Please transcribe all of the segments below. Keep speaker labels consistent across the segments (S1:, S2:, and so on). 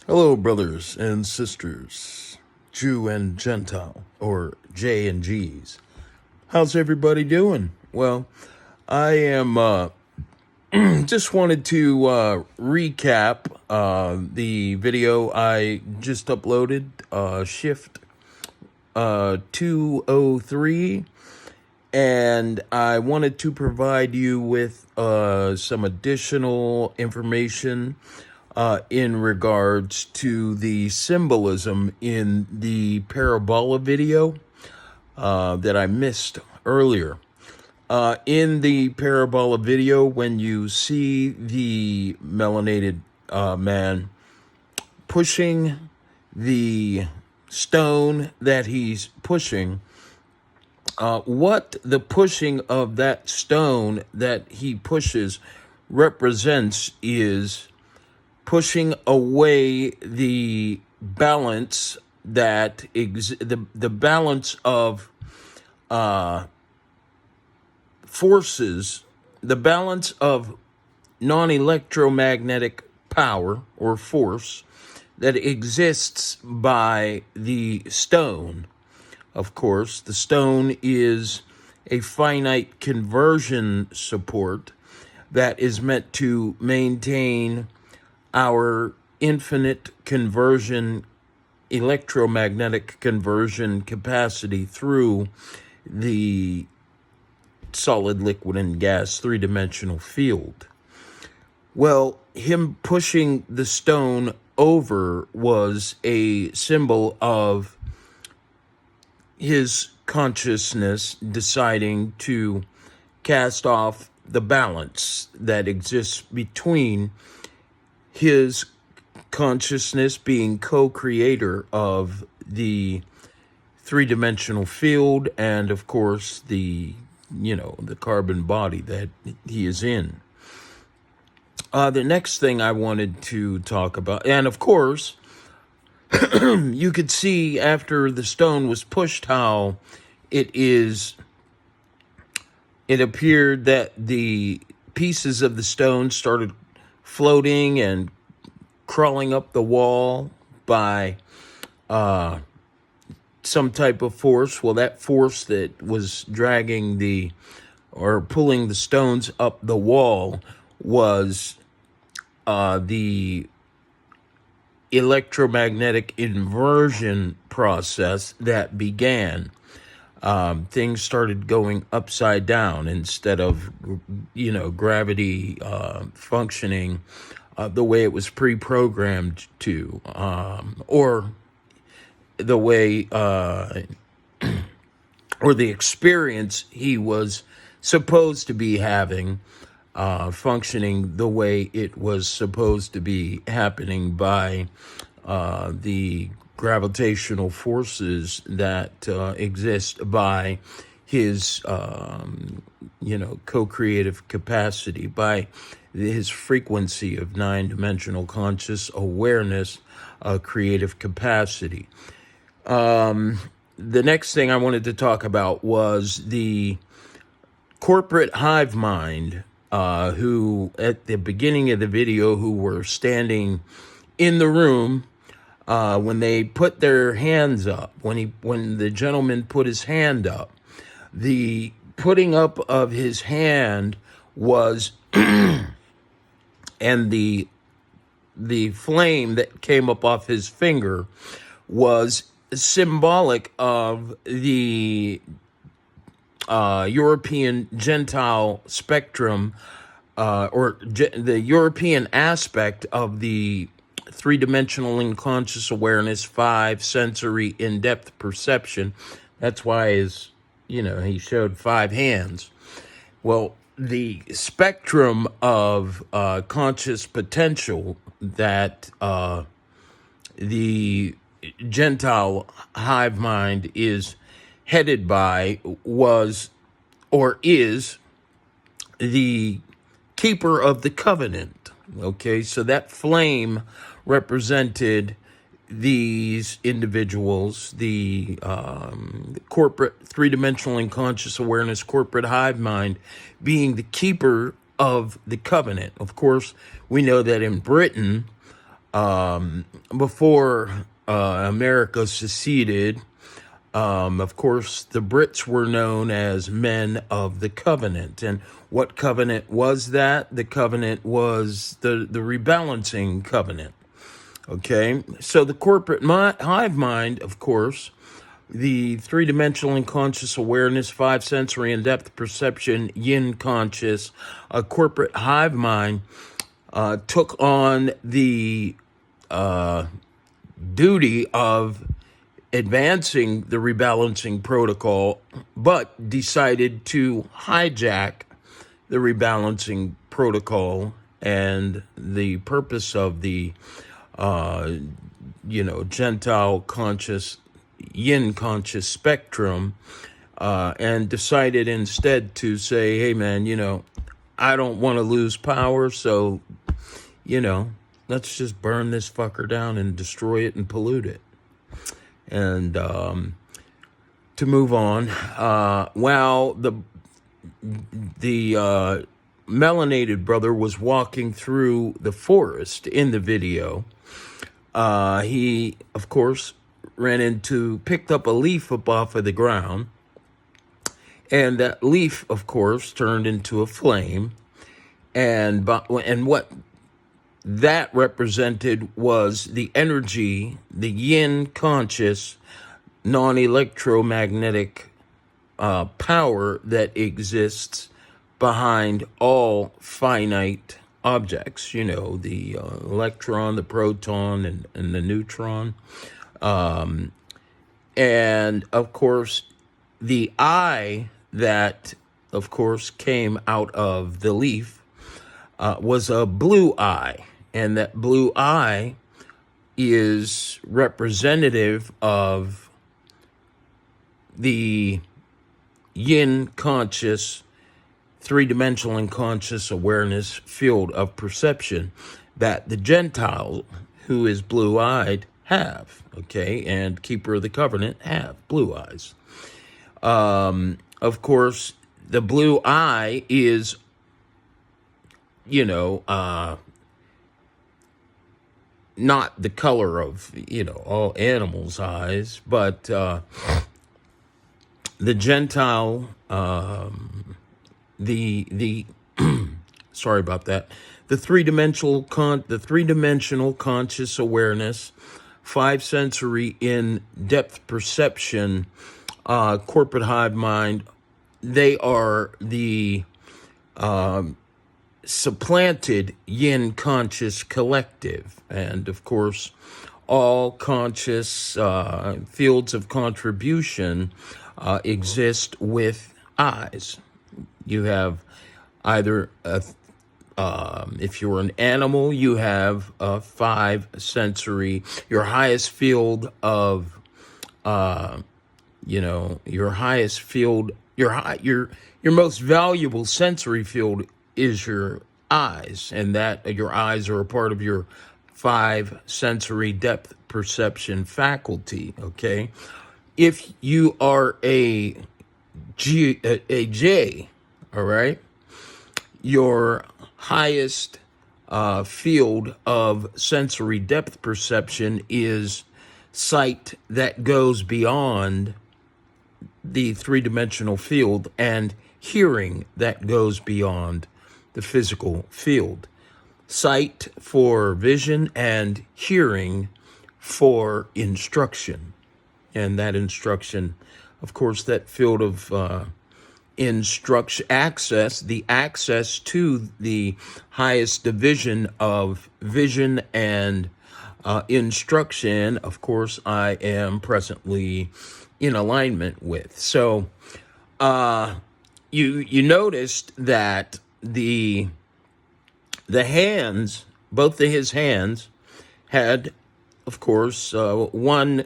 S1: Hello, brothers and sisters, Jew and Gentile, or J and G's. How's everybody doing? Well, I am just wanted to recap the video I just uploaded, Shift 203, and I wanted to provide you with some additional information in regards to the symbolism in the parabola video that I missed earlier. In the parabola video, when you see the melanated man pushing the stone that he's pushing, what the pushing of that stone that he pushes represents is pushing away the balance that the balance of forces, the balance of non-electromagnetic power or force that exists by the stone. Of course, the stone is a finite conversion support that is meant to maintain our infinite conversion, electromagnetic conversion capacity through the solid, liquid, and gas three-dimensional field. Well, him pushing the stone over was a symbol of his consciousness deciding to cast off the balance that exists between his consciousness being co-creator of the three-dimensional field and, of course, the carbon body that he is in. The next thing I wanted to talk about, and of course, you could see after the stone was pushed how it appeared that the pieces of the stone started floating and crawling up the wall by some type of force. Well, that force that was dragging or pulling the stones up the wall was the electromagnetic inversion process that began. Things started going upside down instead of, gravity functioning the way it was pre-programmed to, or the way, or the experience he was supposed to be having, functioning the way it was supposed to be happening by the gravitational forces that exist by his, co-creative capacity, by his frequency of nine-dimensional conscious awareness, creative capacity. The next thing I wanted to talk about was the corporate hive mind, who at the beginning of the video, who were standing in the room when they put their hands up, when the gentleman put his hand up. The putting up of his hand was and the flame that came up off his finger was symbolic of the European Gentile spectrum, or the European aspect of the three-dimensional unconscious awareness, 5 sensory in-depth perception. That's why he showed 5 hands. Well, the spectrum of conscious potential that the Gentile hive mind is headed by was, or is, the keeper of the covenant. Okay, so that flame represented these individuals, the corporate three-dimensional unconscious awareness, corporate hive mind, being the keeper of the covenant. Of course, we know that in Britain, Before America seceded, of course, the Brits were known as men of the covenant. And what covenant was that? The covenant was the rebalancing covenant. Okay, so the corporate hive mind, of course, the three-dimensional and conscious awareness, five sensory and depth perception, yin conscious, a corporate hive mind took on the duty of advancing the rebalancing protocol, but decided to hijack the rebalancing protocol and the purpose of the Gentile conscious, yin conscious spectrum, and decided instead to say, hey man, I don't want to lose power, so, let's just burn this fucker down and destroy it and pollute it. And to move on, while the melanated brother was walking through the forest in the video, he, of course, picked up a leaf up off of the ground, and that leaf, of course, turned into a flame, and what that represented was the energy, the yin conscious, non-electromagnetic power that exists behind all finite objects, the electron, the proton, and the neutron. And, of course, the eye that, of course, came out of the leaf was a blue eye. And that blue eye is representative of the yin conscious, three-dimensional and conscious awareness field of perception that the Gentile, who is blue-eyed, have, okay, and keeper of the covenant have blue eyes. Of course, the blue eye is, not the color of, all animals' eyes, but the Gentile, the sorry about that, the three-dimensional conscious awareness, five sensory in depth perception, corporate hive mind, they are the supplanted yin conscious collective. And of course, all conscious fields of contribution exist with eyes. You have either if you're an animal, you have five sensory, your highest field of your highest field, your most valuable sensory field is your eyes, and that your eyes are a part of your five sensory depth perception faculty. Okay, if you are a J, all right, your highest field of sensory depth perception is sight that goes beyond the three-dimensional field, and hearing that goes beyond the physical field. Sight for vision and hearing for instruction. And that instruction, of course, that field of instruction, the access to the highest division of vision and instruction, of course, I am presently in alignment with. So you noticed that the hands, both of his hands, had, of course, one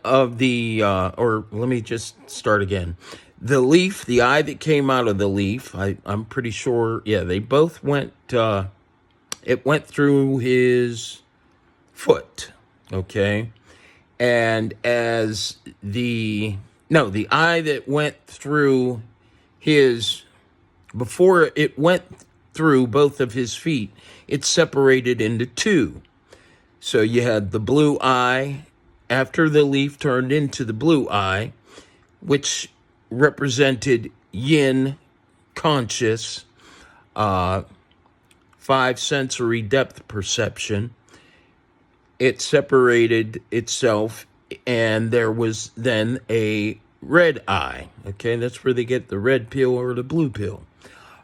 S1: of the, or let me just start again. The leaf, the eye that came out of the leaf, I'm pretty sure, they both went, it went through his foot, okay? And as the eye that went through his, before it went through both of his feet, it separated into two. So you had the blue eye after the leaf turned into the blue eye, which represented yin conscious, five sensory depth perception. It separated itself, and there was then a red eye. Okay, that's where they get the red pill or the blue pill.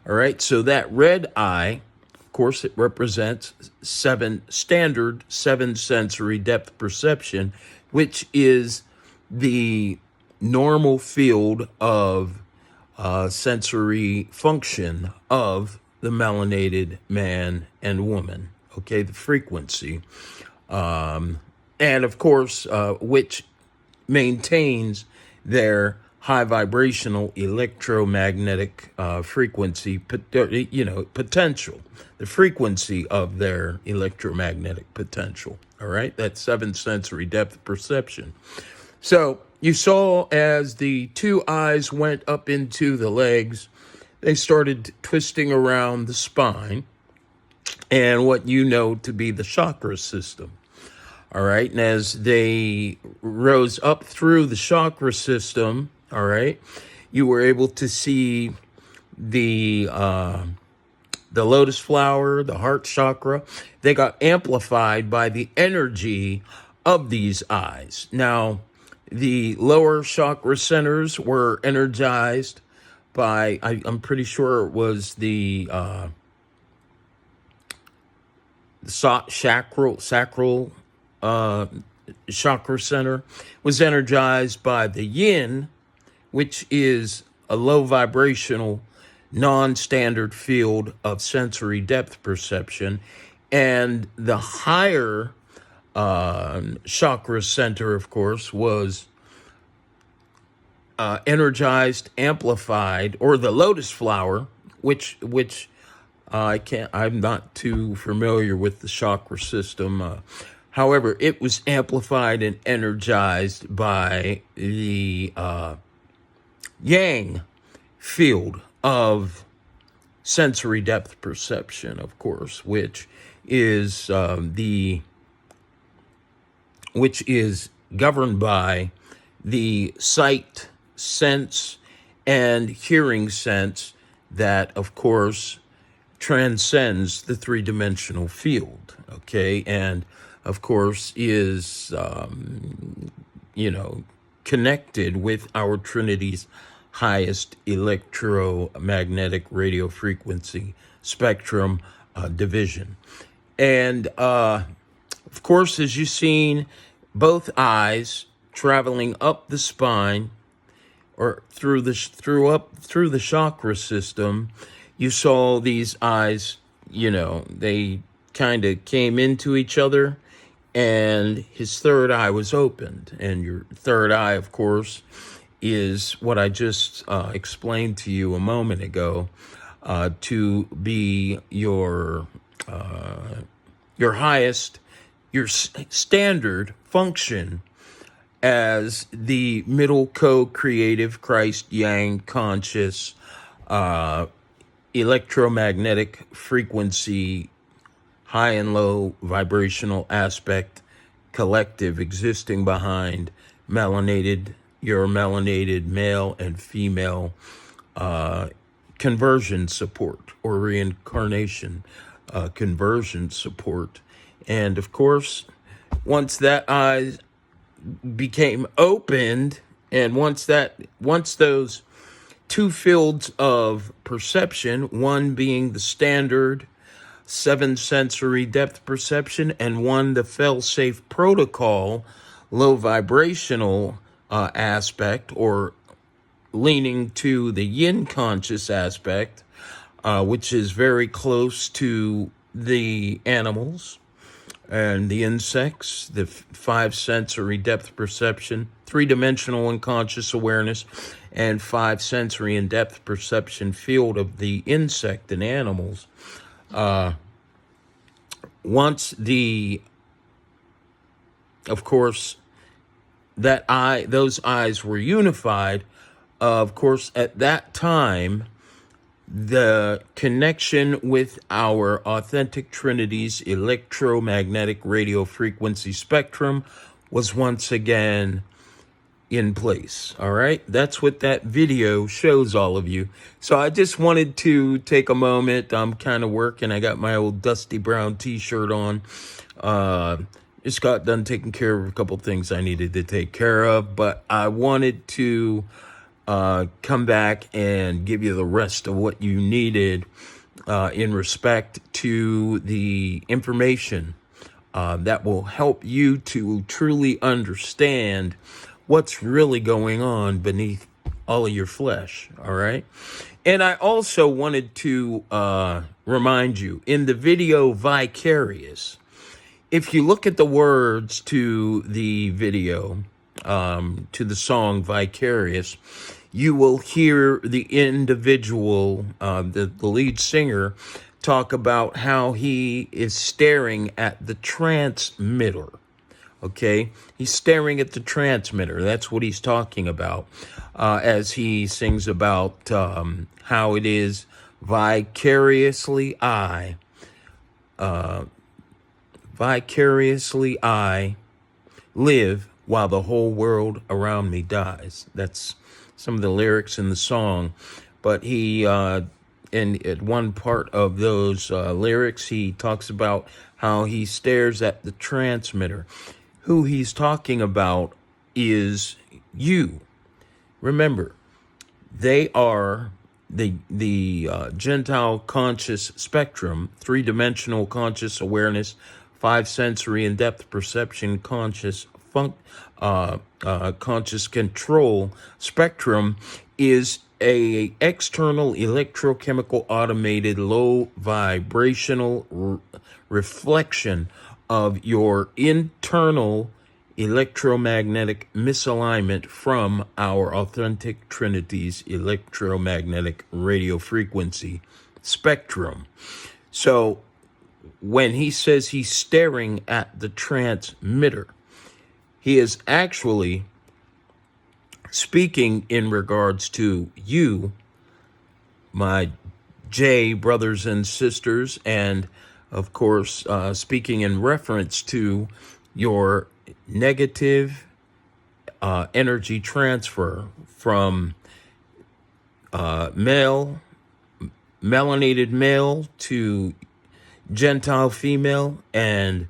S1: All right, so that red eye, of course, it represents seven sensory depth perception, which is the normal field of sensory function of the melanated man and woman. Okay, the frequency. And of course, which maintains their high vibrational electromagnetic frequency, potential, the frequency of their electromagnetic potential. All right, that's seven sensory depth perception. So you saw as the two eyes went up into the legs, they started twisting around the spine and what you know to be the chakra system. All right, and as they rose up through the chakra system, all right, you were able to see the lotus flower, the heart chakra. They got amplified by the energy of these eyes. Now, the lower chakra centers were energized by, I'm pretty sure it was the sacral chakra center, was energized by the yin, which is a low vibrational, non-standard field of sensory depth perception. And the higher chakra center, of course, was energized, amplified, or the lotus flower, which I'm not too familiar with the chakra system. However, it was amplified and energized by the yang field of sensory depth perception, of course, which is governed by the sight sense and hearing sense that, of course, transcends the three-dimensional field, okay? And, of course, is, connected with our Trinity's highest electromagnetic radio frequency spectrum division. And, of course, as you've seen, both eyes traveling up the spine or through the chakra system, you saw these eyes, they kind of came into each other, and his third eye was opened. And your third eye, of course, is what I just explained to you a moment ago, to be your highest, your standard function as the middle co-creative Christ Yang conscious electromagnetic frequency, high and low vibrational aspect collective existing behind your melanated male and female conversion support or reincarnation conversion support. And of course, once that eye became opened, and once those two fields of perception, one being the standard seven sensory depth perception, and one the fail-safe protocol low vibrational aspect, or leaning to the yin conscious aspect, which is very close to the animals and the insects, the five sensory depth perception, three-dimensional unconscious awareness, and five sensory and depth perception field of the insect and animals. Once of course, those eyes were unified, of course, at that time, The connection with our authentic Trinity's electromagnetic radio frequency spectrum was once again in place. All right. That's what that video shows all of you. So I just wanted to take a moment. I'm kind of working. I got my old Dusty Brown t-shirt on. Just got done taking care of a couple things I needed to take care of, but I wanted to come back and give you the rest of what you needed in respect to the information that will help you to truly understand what's really going on beneath all of your flesh, all right? And I also wanted to remind you, in the video Vicarious, if you look at the words to the video, to the song Vicarious, you will hear the individual, the lead singer, talk about how he is staring at the transmitter. Okay, he's staring at the transmitter. That's what he's talking about as he sings about how it is vicariously I live while the whole world around me dies. That's some of the lyrics in the song. But he, in at one part of those lyrics, he talks about how he stares at the transmitter. Who he's talking about is you. Remember, they are the Gentile conscious spectrum, three-dimensional conscious awareness, five sensory and depth perception conscious conscious control spectrum is a external electrochemical automated low vibrational reflection of your internal electromagnetic misalignment from our authentic Trinity's electromagnetic radio frequency spectrum. So when he says he's staring at the transmitter, he is actually speaking in regards to you, my J brothers and sisters, and of course, speaking in reference to your negative energy transfer from melanated male to Gentile female and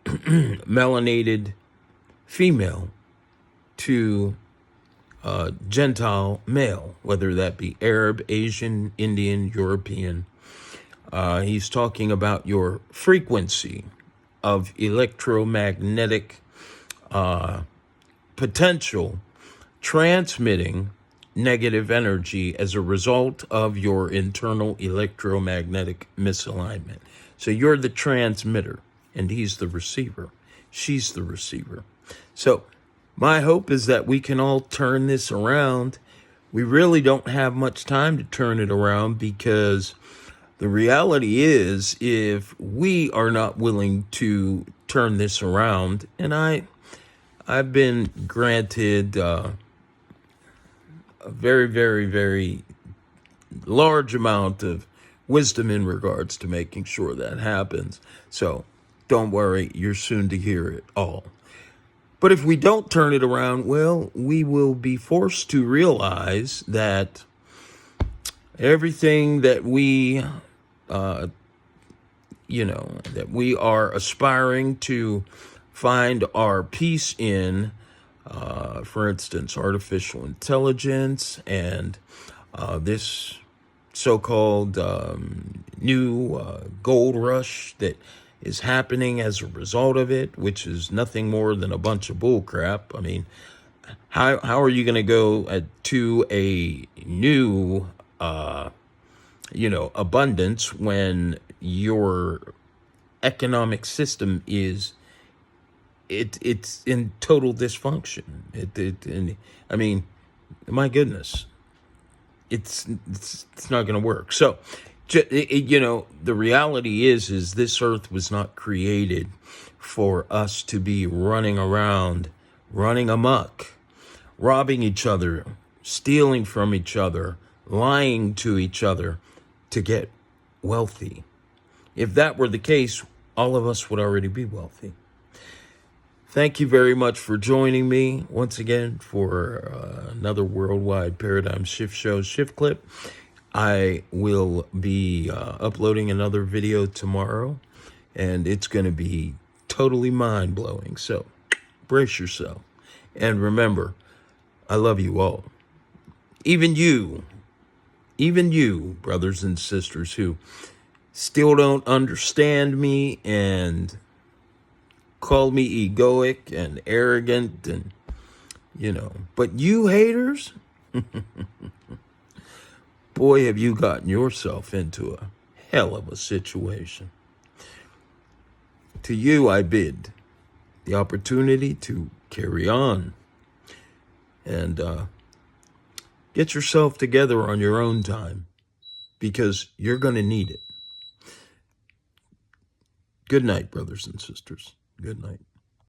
S1: melanated female to Gentile male, whether that be Arab, Asian, Indian, European. He's talking about your frequency of electromagnetic potential transmitting negative energy as a result of your internal electromagnetic misalignment. So you're the transmitter and he's the receiver. She's the receiver. So my hope is that we can all turn this around. We really don't have much time to turn it around because the reality is, if we are not willing to turn this around, and I've been granted a very, very, very large amount of wisdom in regards to making sure that happens. So don't worry, you're soon to hear it all. But if we don't turn it around, well, we will be forced to realize that everything that we that we are aspiring to find our peace in, for instance, artificial intelligence and this so-called new gold rush that is happening as a result of it, which is nothing more than a bunch of bull crap. I mean, how are you going to go to a new abundance when your economic system is it's in total dysfunction? I mean, my goodness, it's not going to work. So, the reality is this earth was not created for us to be running around, running amok, robbing each other, stealing from each other, lying to each other to get wealthy. If that were the case, all of us would already be wealthy. Thank you very much for joining me once again for another Worldwide Paradigm Shift Show Shift Clip. I will be uploading another video tomorrow, and it's going to be totally mind-blowing. So brace yourself. And remember, I love you all. Even you, brothers and sisters who still don't understand me and call me egoic and arrogant and, but you haters, boy, have you gotten yourself into a hell of a situation. To you, I bid the opportunity to carry on and get yourself together on your own time, because you're going to need it. Good night, brothers and sisters. Good night.